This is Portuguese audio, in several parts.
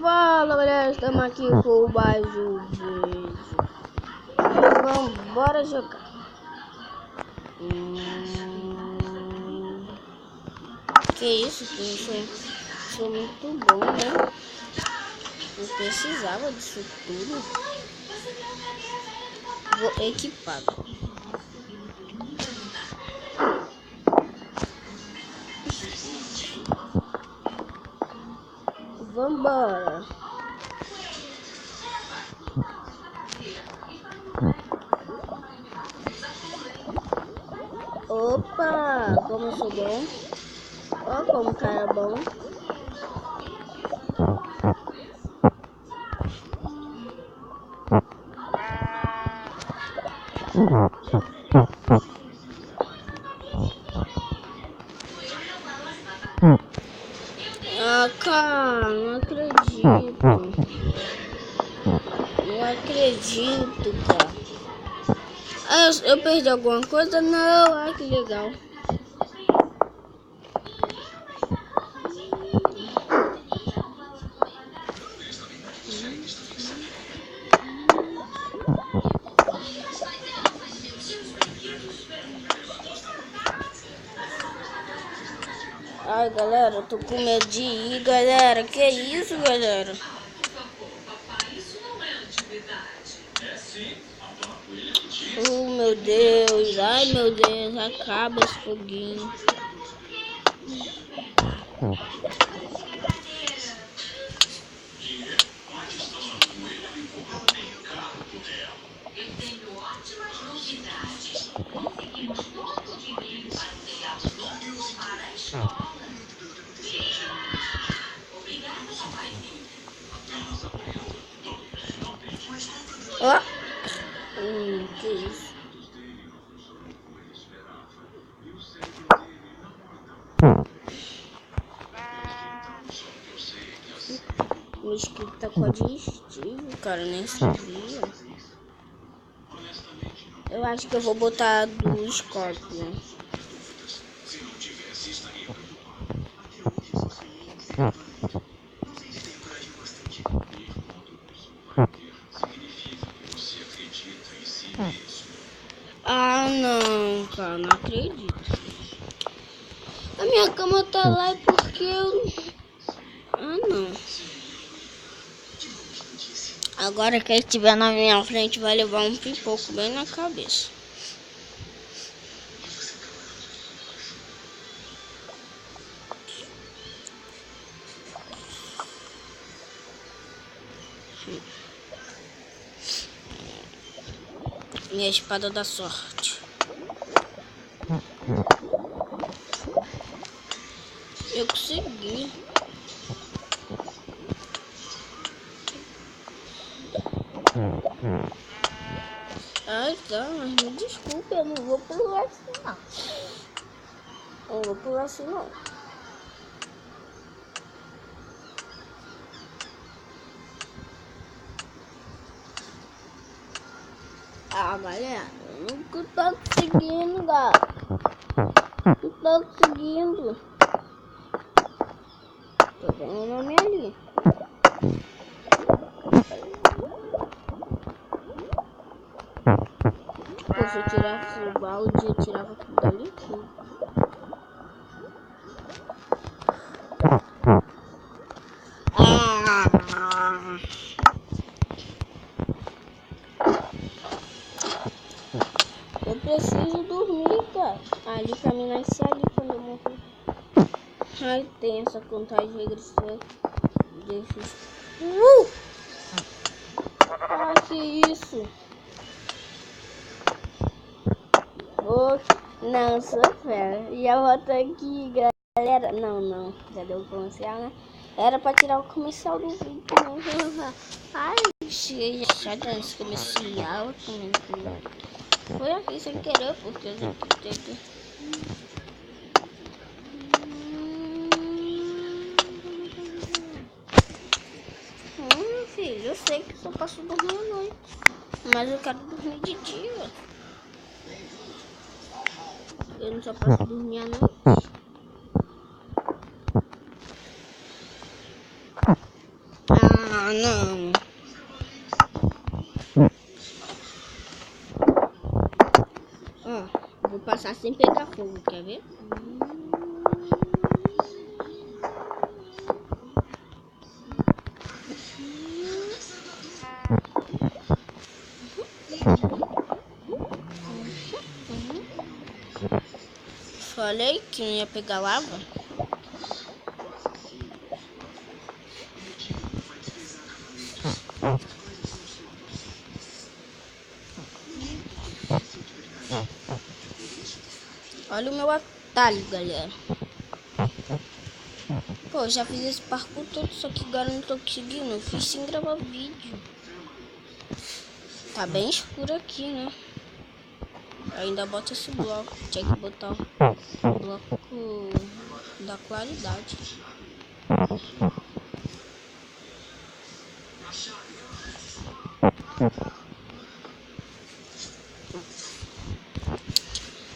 Fala galera, estamos aqui com mais um vídeo. E vamos, bora jogar. Que isso, foi muito bom, né? Não precisava disso tudo. Vou equipado. Vambora. Opa, como eu sou bom. Ó, como o cara é bom. Ah, cara, não acredito. Não acredito, cara. Ah, eu perdi alguma coisa? Não, ah, que legal. Ai, galera, eu tô com medo de ir, galera. Que isso, galera? Oh, meu Deus. Ai, meu Deus. Acaba esse foguinho. Ó. Que isso? O mosquito tá com a digestivo, cara, nem sabia. Eu acho que eu vou botar do Scorpion. Ah, não, cara, não acredito. A minha cama tá lá e porque eu... Ah, não. Agora que ele estiver na minha frente vai levar um pipoco bem na cabeça. Minha espada da sorte. Eu consegui. Ai, tá, mas me desculpe, eu não vou pular assim não. Eu não vou pular assim não. Ah, galera, eu não tô conseguindo, galera. Não tô conseguindo. Tô vendo o nome ali. Pô, se eu tirasse o balde, eu tirava tudo dali. Ah! Eu preciso dormir, cara. Ali pra mim nascer ali quando eu morrer. Ai, tem essa contagem regressiva. Deixa. Ah, que isso? Oh, não, sou fera. E eu volto aqui, galera. Não. Já deu o comercial, né? Era pra tirar o comercial do vídeo. Ai, cheguei chata nesse comercial. Foi aqui sem querer, porque eu já tentei. Filho, eu sei que só posso dormir à noite. Mas eu quero dormir de dia. Eu não só posso dormir à noite. Ah, não. Ó, vou passar sem pegar fogo, quer ver? Falei que não ia pegar lava. Olha o meu atalho, galera. Pô, já fiz esse parkour todo, só que agora não tô conseguindo. Eu fiz sem gravar vídeo. Tá bem escuro aqui, né? Ainda bota esse bloco. Tinha que botar o bloco da claridade.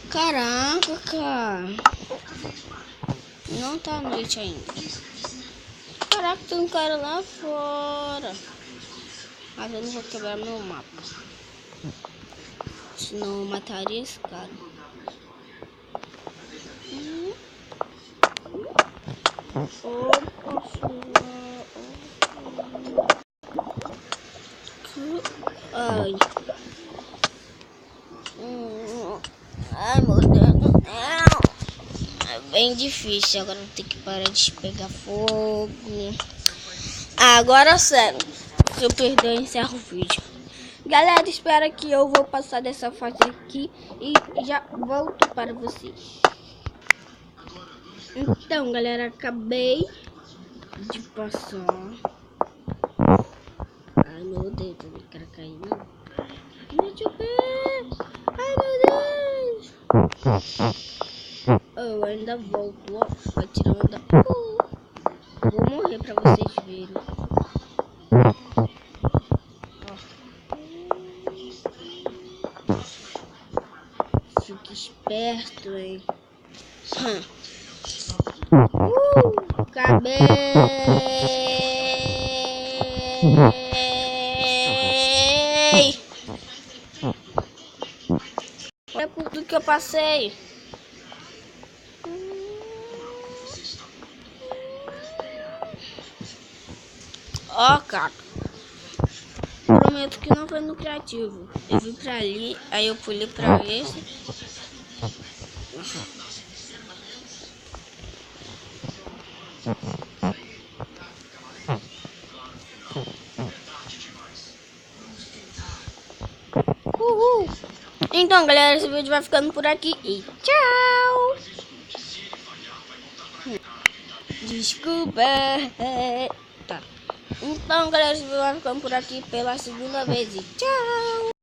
Caraca, cara. Não tá noite ainda. Caraca, tem um cara lá fora. Mas eu não vou quebrar meu mapa. Senão eu mataria esse cara. Ai. Ai, meu Deus. É bem difícil. Agora vou ter que parar de pegar fogo. Agora sério. Se eu perder, eu encerro o vídeo. Galera, espera que eu vou passar dessa fase aqui e já volto para vocês. Então, galera, acabei de passar. Ai, meu Deus, eu não quero cair, não. Deixa eu ver. Ai, meu Deus. Eu ainda volto, ó. Vai tirar onda. Vou morrer pra vocês verem. Fique esperto, hein. Acabei. Olha por tudo que eu passei. Ó, cara. Prometo que não foi no criativo. Eu vim pra ali, aí eu pulei pra esse. Uhul. Então, galera, esse vídeo vai ficando por aqui e tchau. Desculpa. Tá. Então, galera, esse vídeo vai ficando por aqui pela segunda vez e tchau.